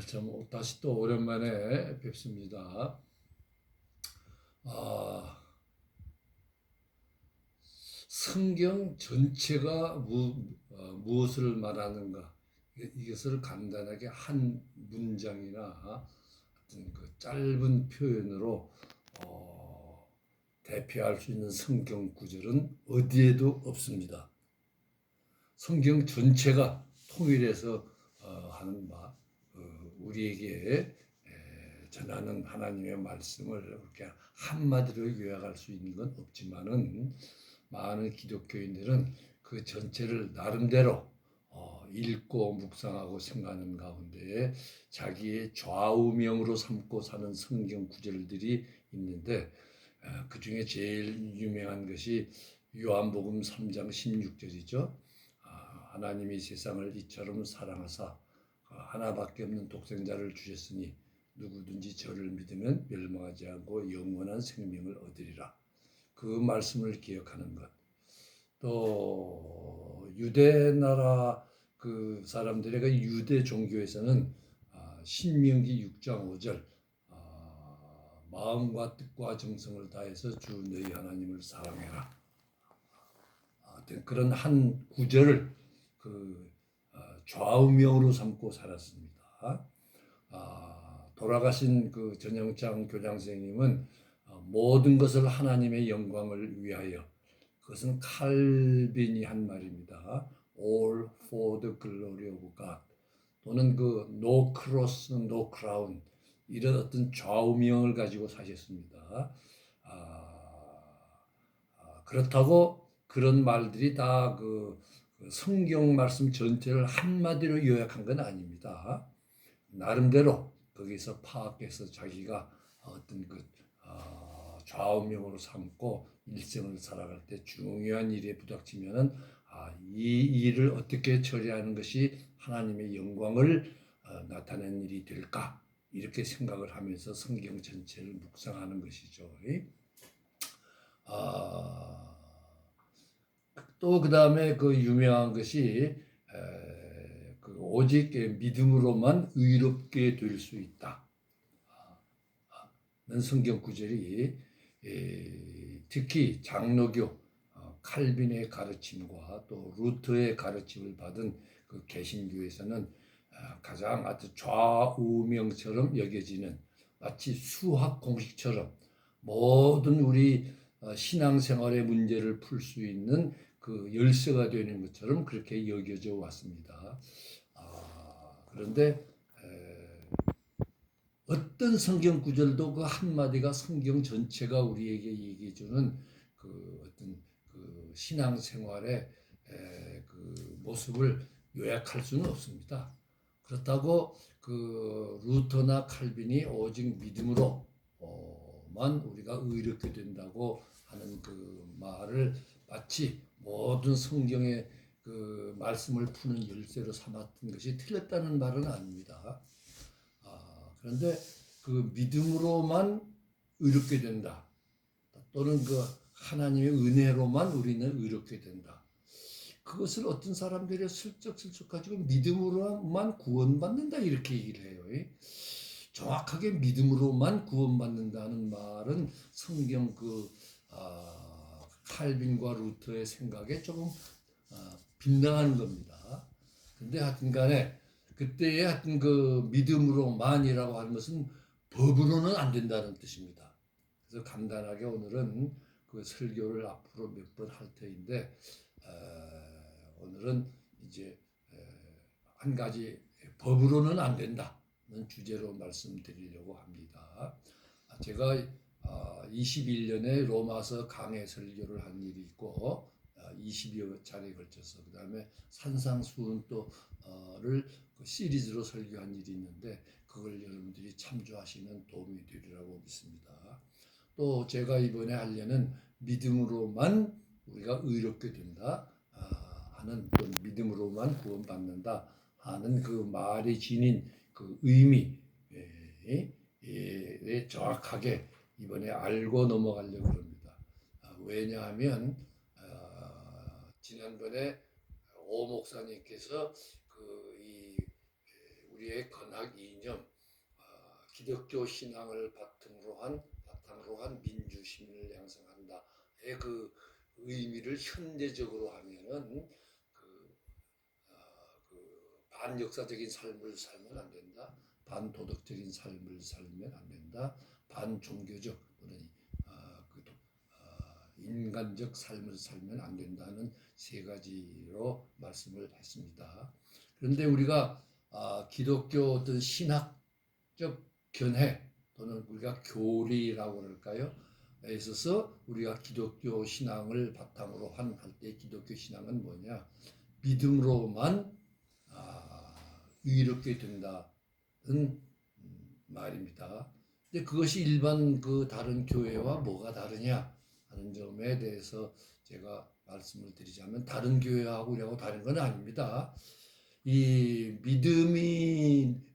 참 다시 또 오랜만에 뵙습니다. 아, 성경 전체가 무엇을 말하는가? 이것을 간단하게 한 문장이나 어떤 그 짧은 표현으로 대표할 수 있는 성경 구절은 어디에도 없습니다. 성경 전체가 통일해서 하는 우리에게 전하는 하나님의 말씀을 그렇게 한마디로 요약할 수 있는 건 없지만은 많은 기독교인들은 그 전체를 나름대로 읽고 묵상하고 생각하는 가운데 자기의 좌우명으로 삼고 사는 성경 구절들이 있는데 그 중에 제일 유명한 것이 요한복음 3장 16절이죠. 하나님이 세상을 이처럼 사랑하사 하나밖에 없는 독생자를 주셨으니 누구든지 저를 믿으면 멸망하지 않고 영원한 생명을 얻으리라. 그 말씀을 기억하는 것. 또 유대 나라 그 사람들의 그 유대 종교에서는 신명기 6장 5절 마음과 뜻과 정성을 다해서 주 너희 하나님을 사랑해라. 그런 한 구절을 그 좌우명으로 삼고 살았습니다. 돌아가신 그 전영창 교장선생님은 모든 것을 하나님의 영광을 위하여, 그것은 칼빈이 한 말입니다. All for the glory of God. 또는 그 no cross, no crown, 이런 어떤 좌우명을 가지고 사셨습니다. 그렇다고 그런 말들이 다 그 성경 말씀 전체를 한마디로 요약한 건 아닙니다. 나름대로 거기서 파악해서 자기가 어떤 그 좌우명으로 삼고 일생을 살아갈 때 중요한 일에 부닥치면은 이 일을 어떻게 처리하는 것이 하나님의 영광을 나타내는 일이 될까, 이렇게 생각을 하면서 성경 전체를 묵상하는 것이죠. 또 그 다음에 그 유명한 것이 그 오직 믿음으로만 의롭게 될 수 있다. 는 성경 구절이 특히 장로교 칼빈의 가르침과 또 루터의 가르침을 받은 그 개신교에서는 가장 아주 좌우명처럼 여겨지는, 마치 수학 공식처럼 모든 우리 신앙생활의 문제를 풀 수 있는 그 열쇠가 되는 것처럼 그렇게 여겨져 왔습니다. 그런데 어떤 성경 구절도 그 한마디가 성경 전체가 우리에게 얘기해주는 그 어떤 그 신앙생활의 그 모습을 요약할 수는 없습니다. 그렇다고 그 루터나 칼빈이 오직 믿음으로만 우리가 의롭게 된다고 하는 그 말을 마치 모든 성경의 그 말씀을 푸는 열쇠로 삼았던 것이 틀렸다는 말은 아닙니다. 그런데 그 믿음으로만 의롭게 된다, 또는 그 하나님의 은혜로만 우리는 의롭게 된다, 그것을 어떤 사람들이 슬쩍 가지고 믿음으로만 구원받는다 이렇게 얘기를 해요. 정확하게 믿음으로만 구원받는다는 말은 성경 그 칼빈과 루터의 생각에 조금 빗나가는 겁니다. 근데 하여튼간에 그때의 하여튼 그 믿음으로만이라고 하는 것은 법으로는 안 된다는 뜻입니다. 그래서 간단하게 오늘은 그 설교를 앞으로 몇 번 할 터인데 오늘은 이제 한 가지 법으로는 안 된다는 주제로 말씀드리려고 합니다. 제가 21년에 로마서 강해 설교를 한 일이 있고 20여 차례에 걸쳐서 그 다음에 산상수훈 또를 시리즈로 설교한 일이 있는데 그걸 여러분들이 참조하시면 도움이 되리라고 믿습니다. 또 제가 이번에 하려는 믿음으로만 우리가 의롭게 된다 하는, 또 믿음으로만 구원받는다 하는 그 말이 지닌 그 의미에 정확하게 이번에 알고 넘어가려고 합니다. 왜냐하면 지난번에 오 목사님께서 우리의 건학 이념, 기독교 신앙을 바탕으로 한 민주 시민을 양성한다의 그 의미를 현대적으로 하면은 반역사적인 삶을 살면 안 된다. 반도덕적인 삶을 살면 안 된다. 반종교적 또는 인간적 삶을 살면 안 된다는 세 가지로 말씀을 했습니다. 그런데 우리가 기독교 어떤 신학적 견해 또는 우리가 교리라고 그럴까요? 에 있어서 우리가 기독교 신앙을 바탕으로 할 때 기독교 신앙은 뭐냐? 믿음으로만 의롭게 된다는 말입니다. 근데 그것이 일반 그 다른 교회와 뭐가 다르냐 하는 점에 대해서 제가 말씀을 드리자면 다른 교회하고 우리하고 다른 건 아닙니다. 이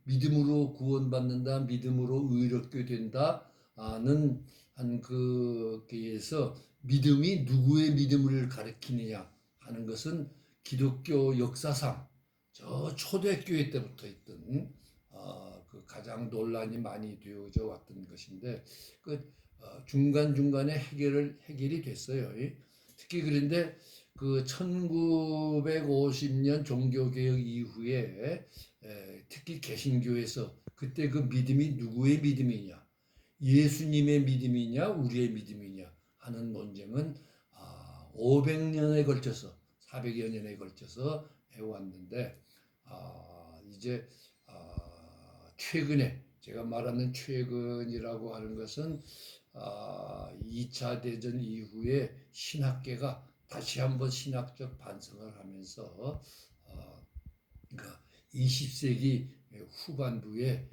믿음으로 구원받는다, 믿음으로 의롭게 된다는 한 그에서 믿음이 누구의 믿음을 가리키느냐 하는 것은 기독교 역사상 저 초대교회 때부터 있던 그 가장 논란이 많이 되어져 왔던 것인데 그 중간중간에 해결이 됐어요. 특히 그런데 그 1950년 종교개혁 이후에 특히 개신교에서 그때 그 믿음이 누구의 믿음이냐, 예수님의 믿음이냐, 우리의 믿음이냐 하는 논쟁은 500년에 걸쳐서 400여 년에 걸쳐서 해왔는데 이제 최근에 제가 말하는 최근이라고 하는 것은 2차 대전 이후에 신학계가 다시 한번 신학적 반성을 하면서 그러니까 20세기 후반부에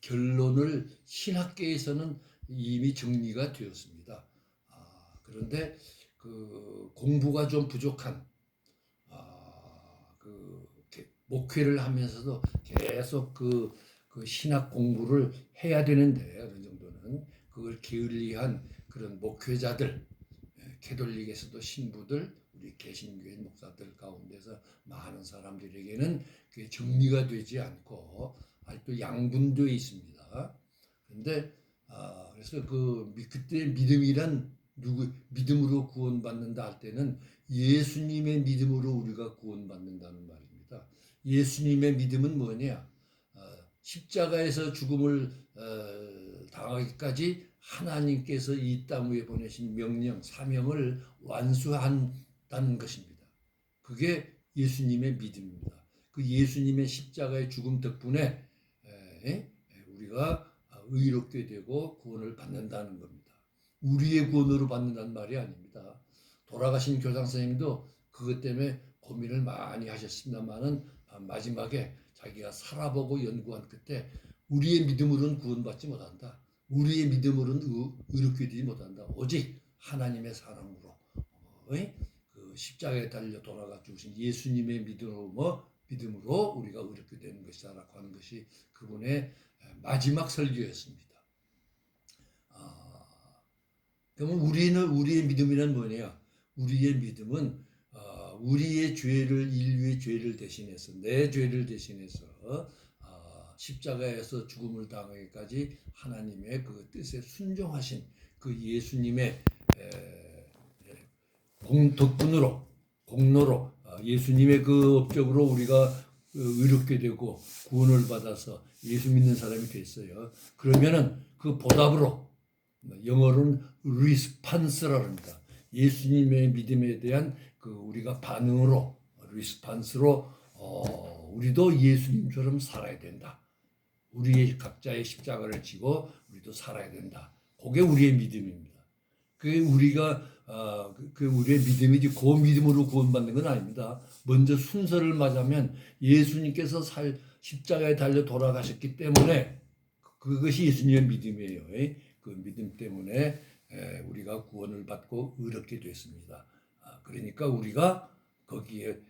결론을 신학계에서는 이미 정리가 되었습니다. 그런데 그 공부가 좀 부족한 그 목회를 하면서도 계속 그 신학 공부를 해야 되는데 어느 정도는 그걸 게을리한 그런 목회자들, 캐톨릭에서도 신부들, 우리 개신교회 목사들 가운데서 많은 사람들에게는 그게 정리가 되지 않고 아직도 양분되어 있습니다. 그런데 그래서 그때 믿음이란 믿음으로 구원받는다 할 때는 예수님의 믿음으로 우리가 구원받는다는 말입니다. 예수님의 믿음은 뭐냐? 십자가에서 죽음을 당하기까지 하나님께서 이 땅 위에 보내신 명령, 사명을 완수한다는 것입니다. 그게 예수님의 믿음입니다. 그 예수님의 십자가의 죽음 덕분에 우리가 의롭게 되고 구원을 받는다는 겁니다. 우리의 구원으로 받는다는 말이 아닙니다. 돌아가신 교장 선생님도 그것 때문에 고민을 많이 하셨습니다만은 마지막에 자기가 살아보고 연구한 끝에 우리의 믿음으로는 구원받지 못한다. 우리의 믿음으로는 의롭게 되지 못한다. 오직 하나님의 사랑으로 그 십자가에 달려 돌아가 죽으신 예수님의 믿음으로 우리가 의롭게 되는 것이다라고 하는 것이 그분의 마지막 설교였습니다. 그러면 우리의 믿음이란 뭐냐? 우리의 믿음은 우리의 인류의 죄를 대신해서 내 죄를 대신해서 십자가에서 죽음을 당하기까지 하나님의 그 뜻에 순종하신 그 예수님의 공로로 예수님의 그 업적으로 우리가 의롭게 되고 구원을 받아서 예수 믿는 사람이 됐어요. 그러면은 그 보답으로 영어로는 리스판스라고 합니다. 예수님의 믿음에 대한 그 우리가 반응으로 리스판스로 우리도 예수님처럼 살아야 된다. 우리의 각자의 십자가를 지고 우리도 살아야 된다. 그게 우리의 믿음입니다. 그게 우리가 우리의 믿음이지 그 믿음으로 구원받는 건 아닙니다. 먼저 순서를 맞으면 예수님께서 십자가에 달려 돌아가셨기 때문에 그것이 예수님의 믿음이에요. 그 믿음 때문에 우리가 구원을 받고 의롭게 됐습니다. 그러니까 우리가 거기에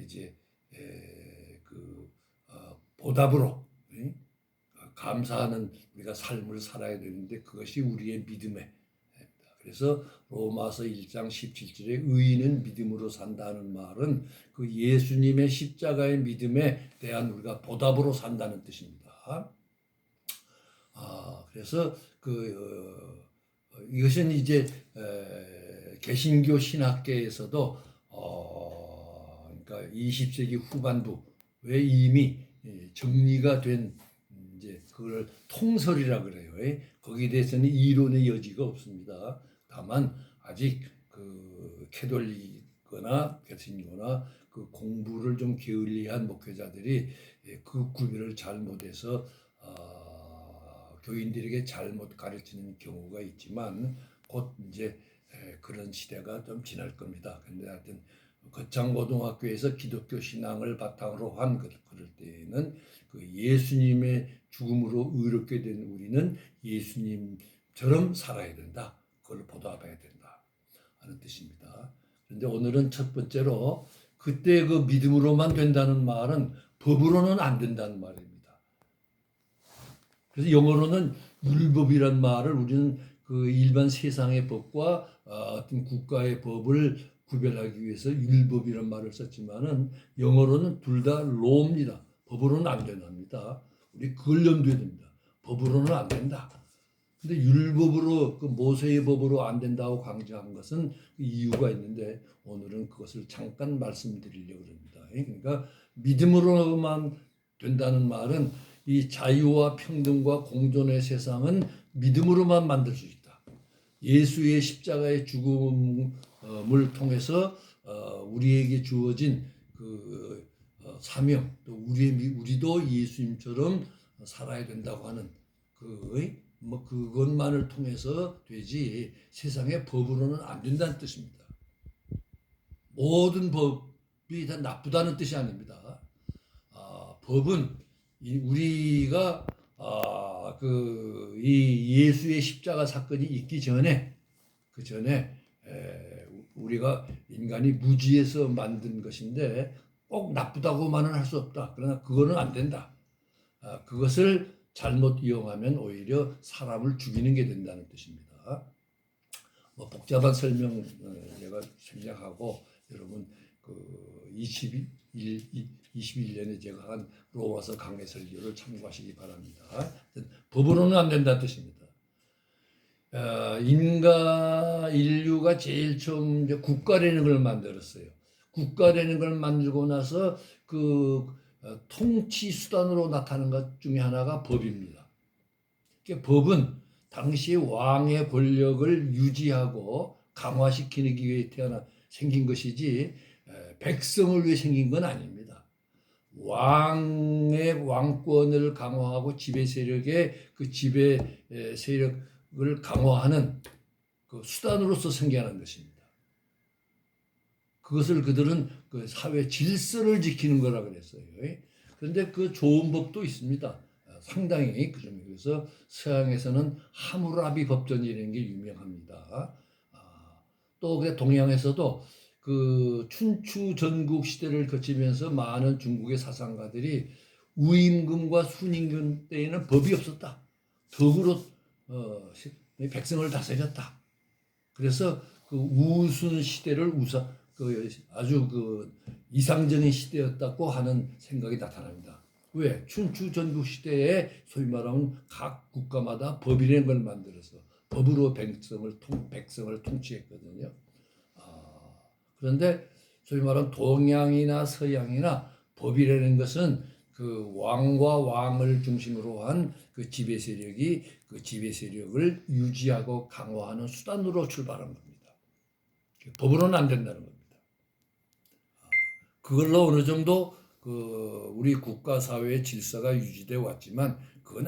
이제 보답으로 감사하는 우리가 삶을 살아야 되는데 그것이 우리의 믿음에 그래서 로마서 1장 17절에 의인은 믿음으로 산다는 말은 그 예수님의 십자가의 믿음에 대한 우리가 보답으로 산다는 뜻입니다. 그래서 이것은 이제 개신교 신학계에서도 그러니까 20세기 후반부에 이미 정리가 된 이제 그걸 통설이라 그래요. 거기에 대해서는 이론의 여지가 없습니다. 다만 아직 그 캐톨릭거나 개신교나 그 공부를 좀 게을리한 목회자들이 그 구별을 잘 못해서 교인들에게 잘못 가르치는 경우가 있지만 곧 이제 그런 시대가 좀 지날 겁니다. 근데 하여튼 거창고등학교에서 기독교 신앙을 바탕으로 한 그럴 때에는 그 예수님의 죽음으로 의롭게 된 우리는 예수님처럼 살아야 된다. 그걸 보답해야 된다 하는 뜻입니다. 그런데 오늘은 첫 번째로 그때 그 믿음으로만 된다는 말은 법으로는 안 된다는 말입니다. 그래서 영어로는 율법이란 말을 우리는 그 일반 세상의 법과 어떤 국가의 법을 구별하기 위해서 율법이란 말을 썼지만은 영어로는 둘 다 law입니다. 법으로는 안 된답니다. 우리 그걸 염두에 둡니다. 법으로는 안 된다. 근데 율법으로 그 모세의 법으로 안 된다고 강조한 것은 이유가 있는데 오늘은 그것을 잠깐 말씀드리려고 합니다. 그러니까 믿음으로만 된다는 말은 이 자유와 평등과 공존의 세상은 믿음으로만 만들 수 있다. 예수의 십자가의 죽음을 통해서 우리에게 주어진 그 사명, 또 우리도 예수님처럼 살아야 된다고 하는 그것만을 통해서 되지 세상의 법으로는 안 된다는 뜻입니다. 모든 법이 다 나쁘다는 뜻이 아닙니다. 법은 우리가 이 예수의 십자가 사건이 있기 전에 그 전에 우리가 인간이 무지에서 만든 것인데 꼭 나쁘다고만은 할 수 없다. 그러나 그거는 안 된다. 그것을 잘못 이용하면 오히려 사람을 죽이는 게 된다는 뜻입니다. 뭐 복잡한 설명 제가 생략하고 여러분 그 21년에 제가 한 로마서 강해 설교를 참고하시기 바랍니다. 법으로는 안 된다는 뜻입니다. 인류가 제일 처음 이제 국가라는 걸 만들었어요. 국가라는 걸 만들고 나서 그 통치 수단으로 나타난 것 중에 하나가 법입니다. 법은 당시 왕의 권력을 유지하고 강화시키기 위해 생긴 것이지 백성을 위해 생긴 건 아닙니다. 왕의 왕권을 강화하고 지배 세력의 그 지배 세력을 강화하는 그 수단으로서 생겨난 것입니다. 그것을 그들은 그 사회 질서를 지키는 거라 그랬어요. 그런데 그 좋은 법도 있습니다. 상당히 그래서 서양에서는 하무라비 법전이라는 게 유명합니다. 또 동양에서도 그 춘추 전국 시대를 거치면서 많은 중국의 사상가들이 우임금과 순임금 때에는 법이 없었다. 덕으로 백성을 다스렸다. 그래서 그 우순 시대를 아주 그 이상적인 시대였다고 하는 생각이 나타납니다. 왜? 춘추 전국 시대에 소위 말하면 각 국가마다 법이라는 걸 만들어서 법으로 백성을 통치했거든요. 그런데 소위 말하는 동양이나 서양이나 법이라는 것은 그 왕과 왕을 중심으로 한 그 지배 세력이 그 지배 세력을 유지하고 강화하는 수단으로 출발한 겁니다. 법으로는 안 된다는 겁니다. 그걸로 어느 정도 그 우리 국가 사회의 질서가 유지되어 왔지만 그건